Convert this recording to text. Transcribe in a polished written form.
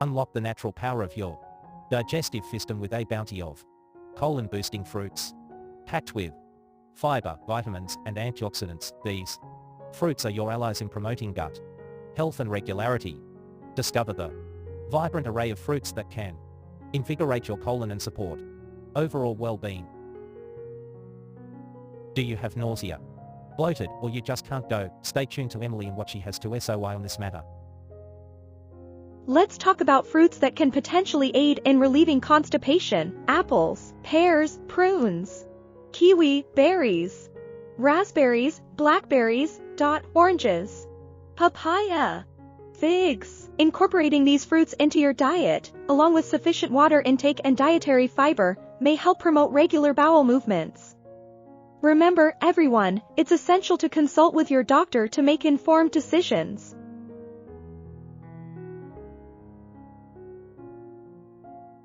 Unlock the natural power of your digestive system with a bounty of colon-boosting fruits. Packed with fiber, vitamins, and antioxidants, these fruits are your allies in promoting gut health and regularity. Discover the vibrant array of fruits that can invigorate your colon and support overall well-being. Do you have nausea, bloated, or you just can't go? Stay tuned to Emily and what she has to say on this matter. Let's talk about fruits that can potentially aid in relieving constipation. Apples, pears, prunes, kiwi, berries, raspberries, blackberries, oranges, papaya, figs. Incorporating these fruits into your diet, along with sufficient water intake and dietary fiber, may help promote regular bowel movements. Remember, everyone, it's essential to consult with your doctor to make informed decisions.